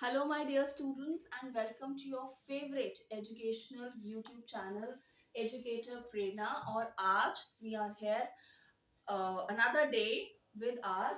Hello, my dear students, and welcome to your favorite educational YouTube channel, Educator Prerna. Or आज we are here another day with our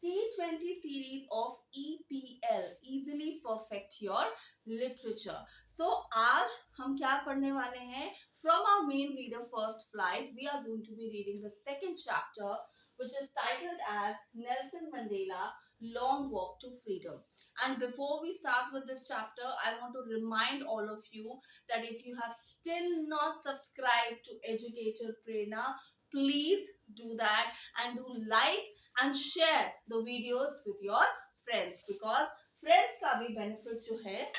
T20 series of EPL, Easily Perfect Your Literature. So आज हम क्या पढ़ने वाले हैं? From our main reader first flight, we are going to be reading the second chapter, which is titled as Nelson Mandela Long Walk to Freedom. And before we start with this chapter, I want to remind all of you that if you have still not subscribed to Educator Prerna, please do that and do like and share the videos with your friends, because friends का भी benefit जो है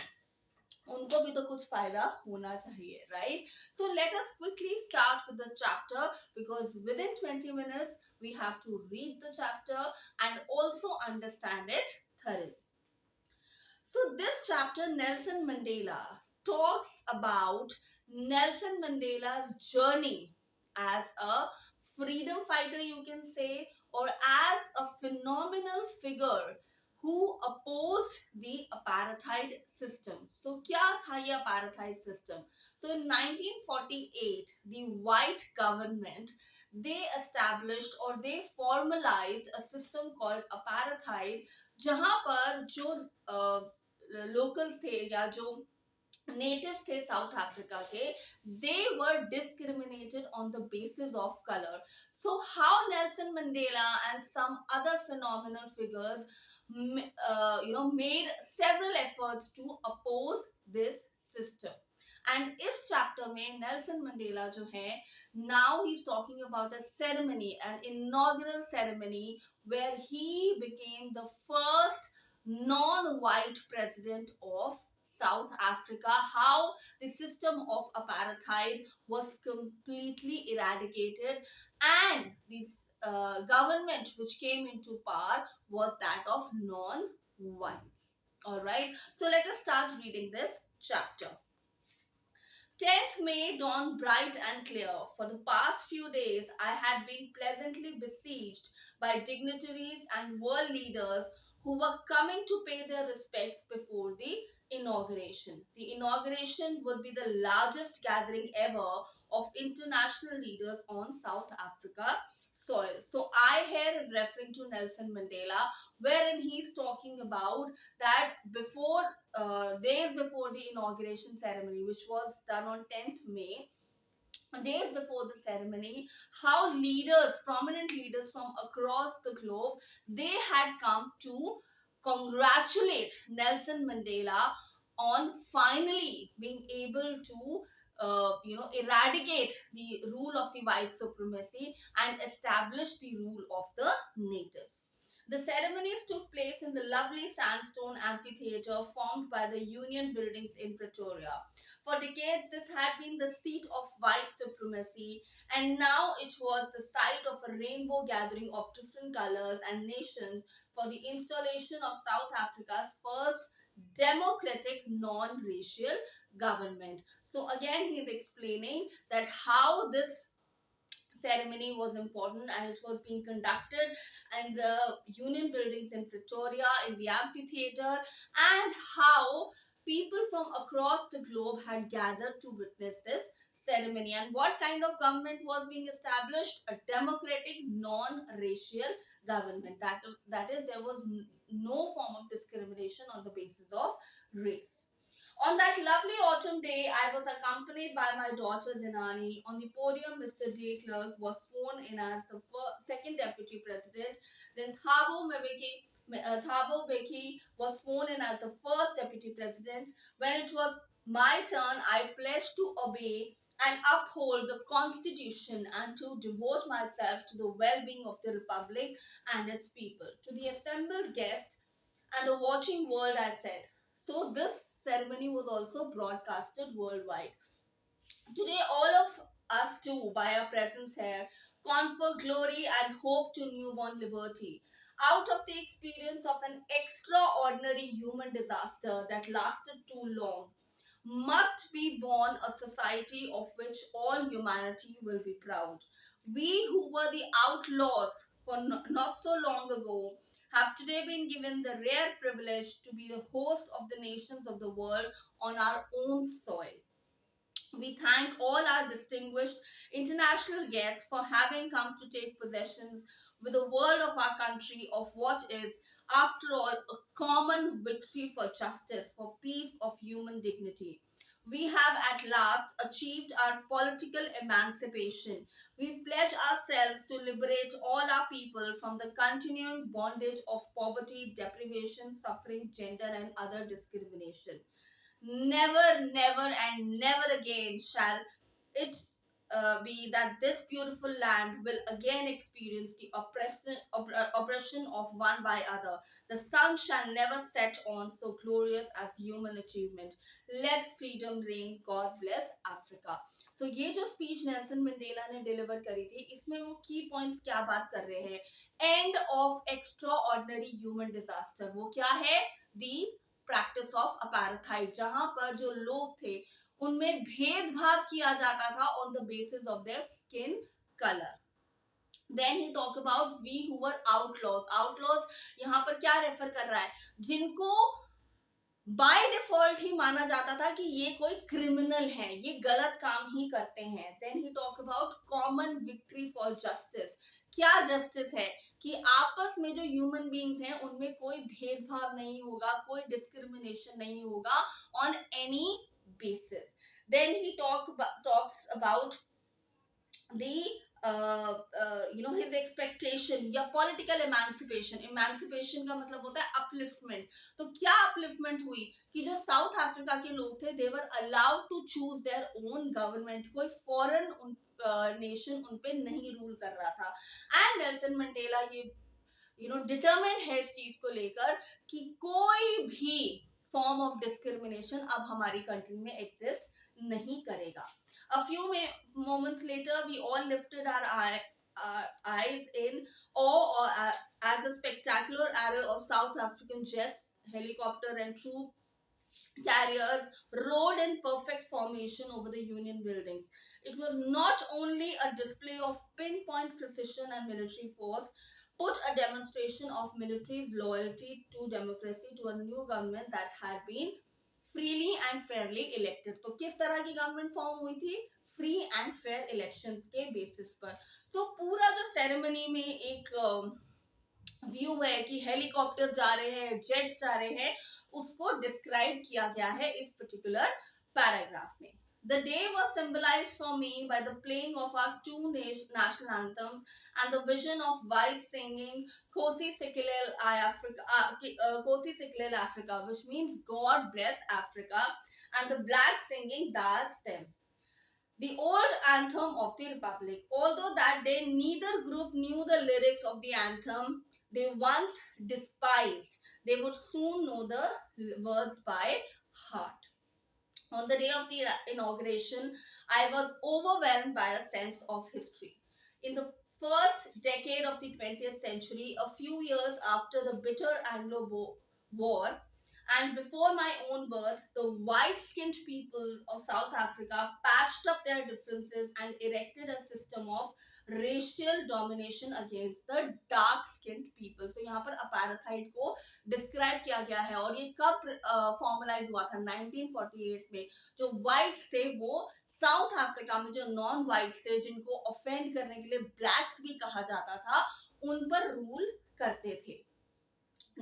उनको भी तो कुछ फायदा होना चाहिए, right? So let us quickly start with the chapter, because within 20 minutes we have to read the chapter and also understand it thoroughly. So this chapter, Nelson Mandela, talks about Nelson Mandela's journey as a freedom fighter, you can say, or as a phenomenal figure who opposed the apartheid system. So क्या था ये apartheid system? So in 1948, the white government, they established or they formalized a system called apartheid, जहां पर जो locals थे या जो natives थे साउथ अफ्रीका के, they were discriminated on the basis of color. So how Nelson Mandela and some other phenomenal figures made several efforts to oppose this system. And इस chapter में Nelson Mandela जो है, now he's talking about a ceremony, an inaugural ceremony, where he became the first non-white president of South Africa, how the system of apartheid was completely eradicated, and the government which came into power was that of non-whites. All right, so let us start reading this chapter. 10th May dawned bright and clear. For the past few days, I had been pleasantly besieged by dignitaries and world leaders who were coming to pay their respects before the inauguration. The inauguration would be the largest gathering ever of international leaders on South Africa soil. So I here is referring to Nelson Mandela, wherein he's talking about that before days before the inauguration ceremony, which was done on 10th May, days before the ceremony, how leaders, prominent leaders from across the globe, they had come to congratulate Nelson Mandela on finally being able to eradicate the rule of the white supremacy and establish the rule of the natives. The ceremonies took place in the lovely sandstone amphitheater formed by the Union buildings in Pretoria. For decades, this had been the seat of white supremacy, and now it was the site of a rainbow gathering of different colors and nations for the installation of South Africa's first democratic non-racial government. So again, he is explaining that how this ceremony was important, and it was being conducted in the Union buildings in Pretoria, in the amphitheater, and how people from across the globe had gathered to witness this ceremony. And what kind of government was being established? A democratic non-racial government. That is, there was no form of discrimination on the basis of race. On that lovely autumn day, I was accompanied by my daughter Zinani. On the podium, Mr. De Klerk was sworn in as the second deputy president. Then Thabo Mbeki was sworn in as the first deputy president. When it was my turn, I pledged to obey and uphold the constitution and to devote myself to the well-being of the republic and its people. To the assembled guests and the watching world, I said. So this ceremony was also broadcasted worldwide. Today, all of us too, by our presence here, confer glory and hope to newborn liberty. Out of the experience of an extraordinary human disaster that lasted too long, must be born a society of which all humanity will be proud. We who were the outlaws for not so long ago have today been given the rare privilege to be the host of the nations of the world on our own soil. We thank all our distinguished international guests for having come to take possessions with the world of our country of what is, after all, a common victory for justice, for peace of human dignity. We have at last achieved our political emancipation. We pledge ourselves to liberate all our people from the continuing bondage of poverty, deprivation, suffering, gender, and other discrimination. Never, never, and never again shall it be that this beautiful land will again experience the oppression of one by other. The sun shall never set on so glorious as human achievement. Let freedom reign. God bless Africa. So ये जो speech Nelson Mandela ने deliver करी थी, इसमें वो की points क्या बात कर रहे हैं? End of extra ordinary human disaster, वो क्या है? दी प्रैक्टिस ऑफ अपार्थाइड, जहां पर जो लोग थे उनमें भेदभाव किया जाता था on the basis of their skin colour. Then he talk about we who were outlaws. Outlaws यहाँ पर क्या रेफर कर रहा है? जिनको बाय डिफॉल्ट ही माना जाता था कि ये कोई क्रिमिनल है, ये गलत काम ही करते हैं. Then he talk about common victory for justice. क्या जस्टिस है? कि आपस में जो ह्यूमन बींग्स हैं उनमें कोई भेदभाव नहीं होगा, कोई डिस्क्रिमिनेशन नहीं होगा on any basis. Then he talks about the his expectation या political emancipation. Emancipation का मतलब होता है upliftment. तो क्या upliftment हुई कि जो साउथ अफ्रीका के लोग थे, they were allowed to choose their own government. कोई फॉरेन नेशन उन पे नहीं रूल कर रहा था. एंड नेल्सन मंडेला ये डिटरमिन्ड है इस चीज को लेकर कि कोई भी फॉर्म ऑफ डिस्क्रिमिनेशन अब हमारी कंट्री में एग्जिस्ट नहीं करेगा. A few moments later, we all lifted our eyes in awe as a spectacular array of South African jets, helicopter, and troop carriers rode in perfect formation over the Union buildings. It was not only a display of pinpoint precision and military force, put a demonstration of military's loyalty to democracy, to a new government that had been freely and fairly elected. तो किस तरह की government form हुई थी? Free and fair elections के basis पर. सो पूरा जो सेरेमनी में एक व्यू है कि हेलीकॉप्टर्स जा रहे हैं, जेट्स जा रहे हैं, उसको डिस्क्राइब किया गया है इस पर्टिकुलर पैराग्राफ में. The day was symbolized for me by the playing of our two national anthems and the vision of white singing Kosi Sikelel Africa, Kosi Sikelel Africa, which means God bless Africa, and the black singing Das Stem, the old anthem of the Republic. Although that day neither group knew the lyrics of the anthem they once despised, they would soon know the words by heart. On the day of the inauguration, I was overwhelmed by a sense of history. In the first decade of the 20th century, a few years after the bitter Anglo War, and before my own birth, the white skinned people of South Africa patched up their differences and erected a system of racial domination against the dark skinned people. So यहाँ पर apartheid को describe किया गया है. और ये कब formalise हुआ था? 1948 में. जो व्हाइट्स थे वो साउथ अफ्रीका में जो नॉन व्हाइट्स थे, जिनको ऑफेंड करने के लिए ब्लैक्स भी कहा जाता था, उन पर रूल करते थे.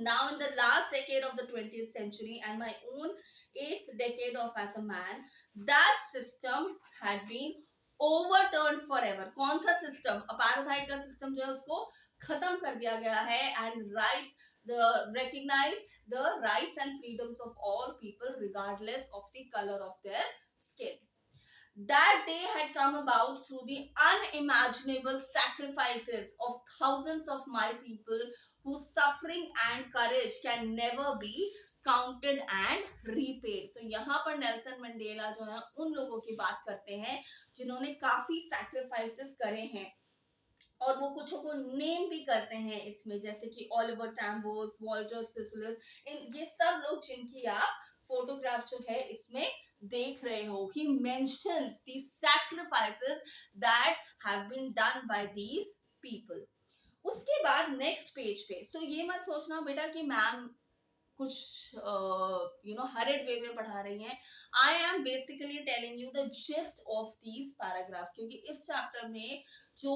Now in the last decade of the 20th century and my own 8th decade of as a man, that system had been overturned forever. कौन सा सिस्टम? अपार्थाइड का सिस्टम जो है उसको खत्म कर दिया गया है. And recognize the rights and freedoms of all people regardless of the color of their skin. That day had come about through the unimaginable sacrifices of thousands of my people whose suffering and courage can never be counted and repaid. तो यहाँ पर Nelson Mandela जो है उन लोगों की बात करते हैं जिन्होंने काफी सैक्रिफाइसेस करे हैं, और वो कुछ को नेम भी करते हैं इसमें, जैसे कि ओलिवर टैम्बोस, वॉल्टर सिसलस, ये सब लोग जिनकी आप फोटोग्राफ जो है इसमें देख रहे हो. He mentions the sacrifices that have been done by these people. उसके बाद नेक्स्ट पेज पे, सो ये मत सोचना बेटा कि मैम कुछ हरिड वे में पढ़ा रही हैं. I am basically telling you the gist of these paragraph, क्योंकि इस चैप्टर में जो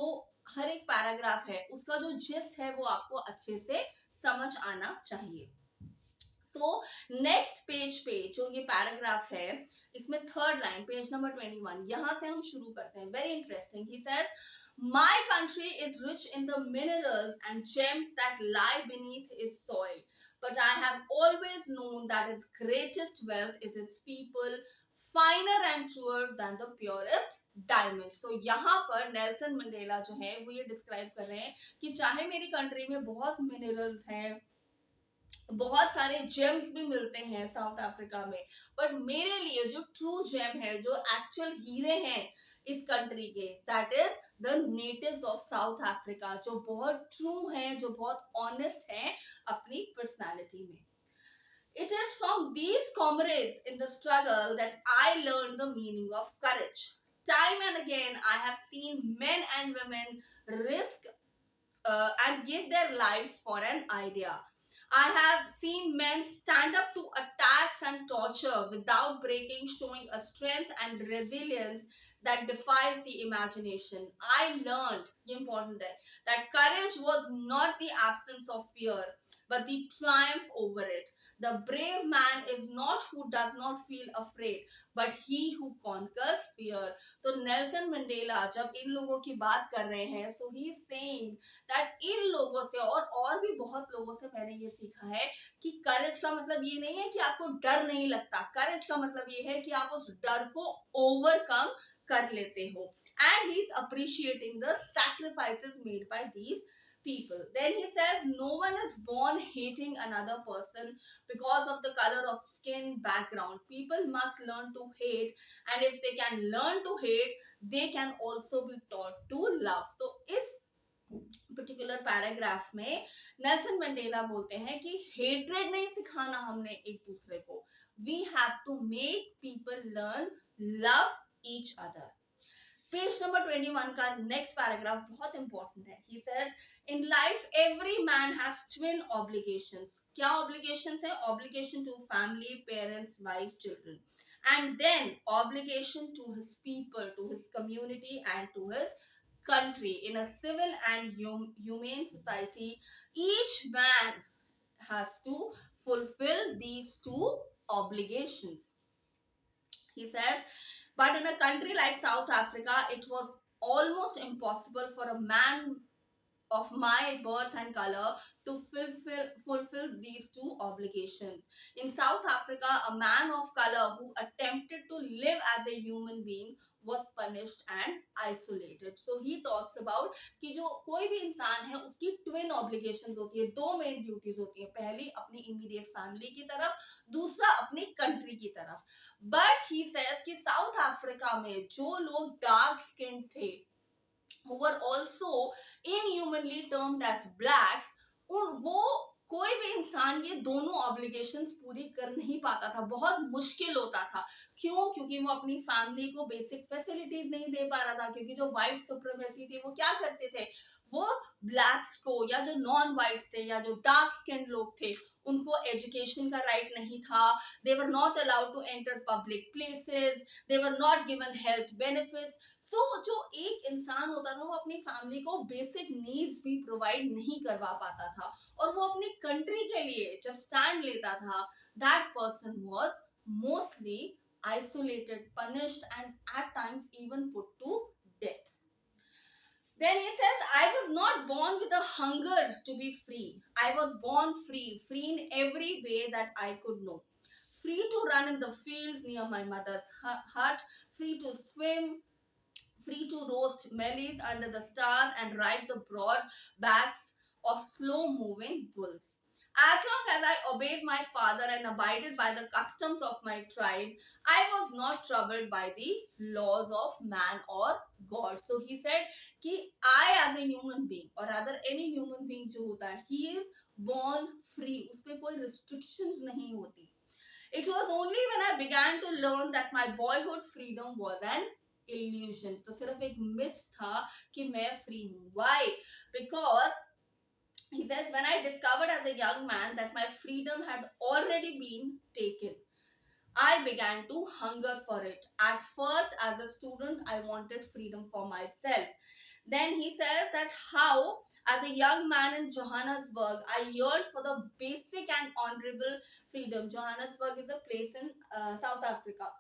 हर एक पैराग्राफ है उसका जो जिस्ट है वो आपको अच्छे से समझ आना चाहिए. सो नेक्स्ट पेज पे जो ये पैराग्राफ है, इसमें थर्ड लाइन, पेज नंबर 21, यहां से हम शुरू करते हैं. Very interesting. He says, My country is rich in the minerals and gems that lie beneath its soil, but I have always known that its greatest wealth is its people, finer and truer than the purest diamonds. So यहाँ पर Nelson Mandela जो है वो ये describe कर रहे हैं कि चाहे मेरी कंट्री में बहुत मिनरल्स हैं, बहुत सारे जेम्स भी मिलते हैं साउथ अफ्रीका में, बट मेरे लिए जो ट्रू जेम है, जो एक्चुअल हीरे हैं इस कंट्री के, that is the natives of south Africa, जो बहुत ट्रू हैं, जो बहुत ऑनेस्ट हैं अपनी पर्सनालिटी में. It is from these comrades in the struggle that I learned the meaning of courage. Time and again, I have seen men and women risk and give their lives for an idea. I have seen men stand up to attacks and torture without breaking, showing a strength and resilience that defies the imagination. I learned, important that courage was not the absence of fear, but the triumph over it. The brave man is not who does not feel afraid, but he who conquers fear. तो Nelson Mandela जब इन लोगों की बात कर रहे हैं, so he is saying that इन लोगों से और भी बहुत लोगों से मैंने ये सीखा है कि करेज का मतलब ये नहीं है कि आपको डर नहीं लगता. करेज का मतलब ये है कि आप उस डर को ओवरकम कर लेते हो. And he is appreciating the sacrifices made by these people. Then he says, no one is born hating another person because of the color of skin, background. People must learn to hate, and if they can learn to hate, they can also be taught to love. तो इस particular paragraph में Nelson Mandela बोलते हैं कि hatred नहीं सिखाना हमने एक दूसरे को, we have to make people learn love each other. Page number 21 का नेक्स्ट पैराग्राफ बहुत इंपॉर्टेंट है. He says, in life every man has twin obligations. क्या ऑब्लिगेशंस है? Obligation to family, parents, wife, children, and then obligation to his people, to his community, and to his country. In a civil and humane society, each man has to fulfill these two obligations. He says, but in a country like South Africa, it was almost impossible for a man of my birth and color to fulfill these two obligations. In South Africa, a man of color who attempted to live as a human being was punished and isolated. So he talks about कि जो कोई भी इंसान है उसकी twin obligations होती है, दो मेन ड्यूटीज होती है. पहली अपनी इमीडिएट फैमिली की तरफ, दूसरा अपनी कंट्री की तरफ. बट ही सेज कि साउथ अफ्रीका में जो लोग डार्क स्किन थे, who were also inhumanly termed as blacks, वो कोई भी इंसान ये दोनों ऑब्लिगेशंस पूरी कर नहीं पाता था, बहुत मुश्किल होता था. क्यों? क्योंकि वो अपनी फैमिली को बेसिक फैसिलिटीज नहीं दे पा रहा था, क्योंकि जो व्हाइट सुप्रीमेसी थी वो क्या करते थे, वो ब्लैक्स को या जो नॉन व्हाइट्स थे या जो डार्क स्किन लोग थे उनको एजुकेशन का राइट नहीं था. They were not allowed to enter public places, they were not given health benefits. तो जो एक इंसान होता था वो अपनी फैमिली को बेसिक नीड्स भी प्रोवाइड नहीं करवा पाता था, और वो अपनी कंट्री के लिए जब स्टैंड लेता था, that person was mostly isolated, punished, and at times even put to death. Then he says, I was not born with a hunger to be free. I was born free, free in every way that I could know. Free to run in the fields near my mother's hut, free to swim, free to roast maize under the stars and ride the broad backs of slow-moving bulls. As long as I obeyed my father and abided by the customs of my tribe, I was not troubled by the laws of man or God. So he said कि I as a human being, or rather any human being जो होता है, he is born free. उसपे कोई restrictions नहीं होती. It was only when I began to learn that my boyhood freedom was an illusion. तो सिर्फ एक myth था कि मैं free हूँ. Why? Because He says, when I discovered as a young man that my freedom had already been taken, I began to hunger for it. At first, as a student, I wanted freedom for myself. Then he says that how, as a young man in Johannesburg, I yearned for the basic and honorable freedom. Johannesburg is a place in South Africa.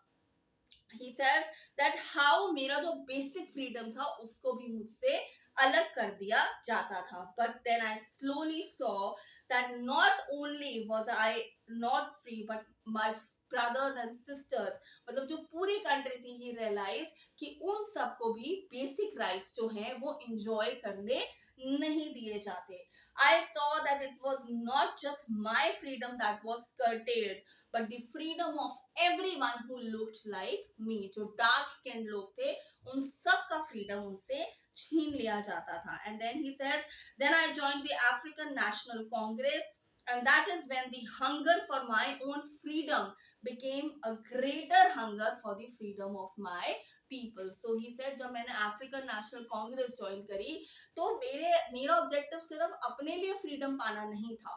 He says that how मेरा जो basic freedom था उसको भी मुझसे अलग कर दिया जाता था. But then I slowly saw that not only was I not free, but my brothers and sisters, मतलब जो पूरी कंट्री थी, he realized कि उन सबको भी basic rights जो हैं वो enjoy करने नहीं दिए जाते. I saw that it was not just my freedom that was curtailed, but the freedom of everyone who looked like me. जो dark skinned लोग थे उन सब का freedom उनसे छीन लिया जाता था. And then he says, then I joined the African National Congress, and that is when the hunger for my own freedom became a greater hunger for the freedom of my people. So he said, जब मैंने African National Congress join करी तो मेरा objective सिर्फ अपने लिए freedom पाना नहीं था,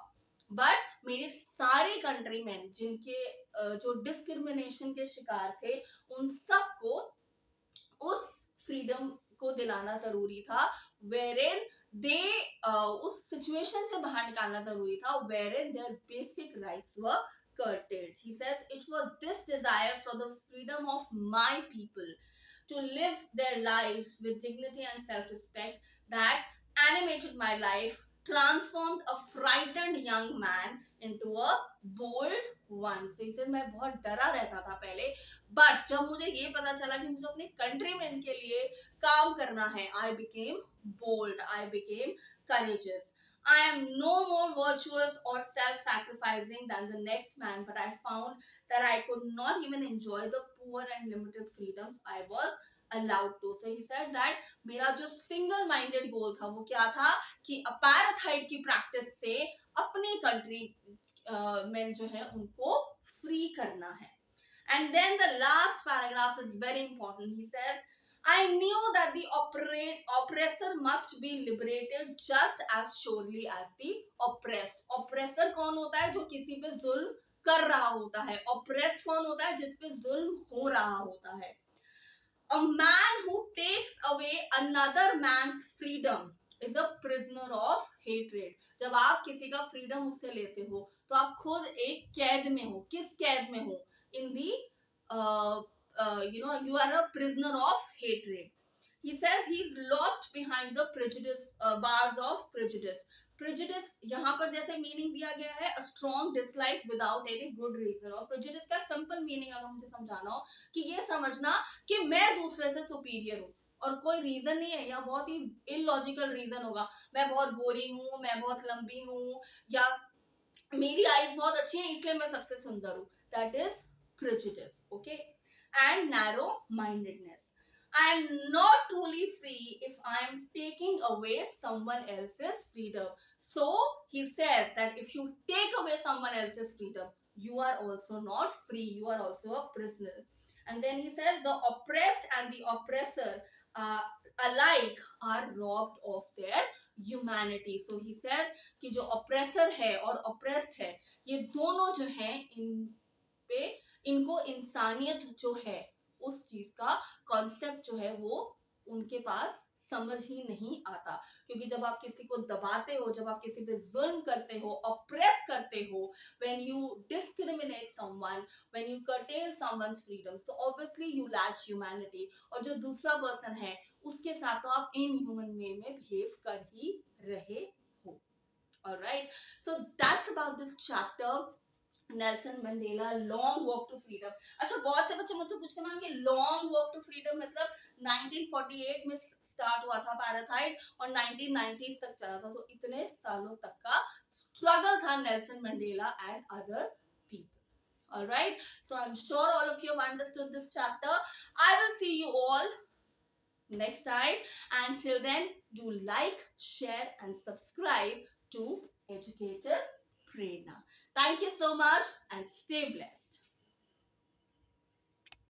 बट मेरे सारे कंट्रीमैन जिनके जो डिस्क्रिमिनेशन के शिकार थे उन सबको उस फ्रीडम को दिलाना जरूरी था, वेरेन दे उस सिचुएशन से बाहर निकालना जरूरी था wherein their basic rights were curtailed. He says it was this desire for the freedom of my people to live their lives with dignity and self-respect that animated my life, transformed a frightened young man into a bold one. So he said मैं बहुत डरा रहता था पहले, but जब मुझे ये पता चला कि मुझे अपने कंट्रीमैन के लिए काम करना है, I became bold, I became courageous. I am no more virtuous or self-sacrificing than the next man, but I found that I could not even enjoy the poor and limited freedoms I was allowed to. So he said that मेरा जो single minded goal था वो क्या था कि apartheid की practice से अपनी country में जो है उनको free करना है. And then the last paragraph is very important. He says, I knew that the oppressor must be liberated just as surely as the oppressed. Oppressor कौन होता है? जो किसी पे जुल्म कर रहा होता है. Oppressed कौन होता है? जिस पे जुल्म हो रहा होता है. A man who takes away another man's freedom is a prisoner of hatred. जब आप किसी का freedom उससे लेते हो तो आप खुद एक कैद में हो. किस कैद में हो? In the you are a prisoner of hatred. He says he is locked behind the prejudice bars of prejudice. Prejudice यहाँ पर जैसे मीनिंग दिया गया है a strong dislike without any good reason. और prejudice का simple meaning अगर मुझे समझाना हो कि ये समझना कि मैं दूसरे से सुपीरियर हूँ और कोई रीजन नहीं है या बहुत ही इलॉजिकल रीजन होगा, मैं बहुत गोरी हूँ, मैं बहुत लंबी हूँ, या मेरी आईज बहुत अच्छी है इसलिए मैं सबसे सुंदर हूँ. That is prejudice. Okay. And narrow mindedness. I am not truly free if I am taking away someone else's freedom. So he says that if you take away someone else's freedom, you are also not free, you are also a prisoner. And then he says the oppressed and the oppressor uh, alike are robbed of their humanity. So he says कि जो oppressor है और oppressed है ये दोनों जो हैं इन पे इनको इंसानियत जो है उस चीज का कॉन्सेप्ट जो है वो उनके पास समझ ही नहीं आता, क्योंकि जब आप किसी को दबाते हो, जब आप किसी पे जुल्म करते हो, ऑप्रेस करते हो, when you discriminate someone, when you curtail someone's freedom, so obviously you lack humanity. और जो दूसरा पर्सन है उसके साथ तो आप इनह्यूमन वे में बिहेव कर ही रहे हो. Alright, so that's about this chapter. Nelson Mandela Long Walk to Freedom. अच्छा, बहुत से बच्चे मुझसे पूछते हैं मैम ये लॉन्ग वॉक टू फ्रीडम मतलब 1948 में स्टार्ट हुआ था पैराथाइड और 1990s तक चला था, तो इतने सालों तक का स्ट्रगल था Nelson Mandela and other people. All right, so I'm sure all of you have understood this chapter. I will see you all next time, and till then do like, share and subscribe to Educator Prerna. Thank you so much and stay blessed.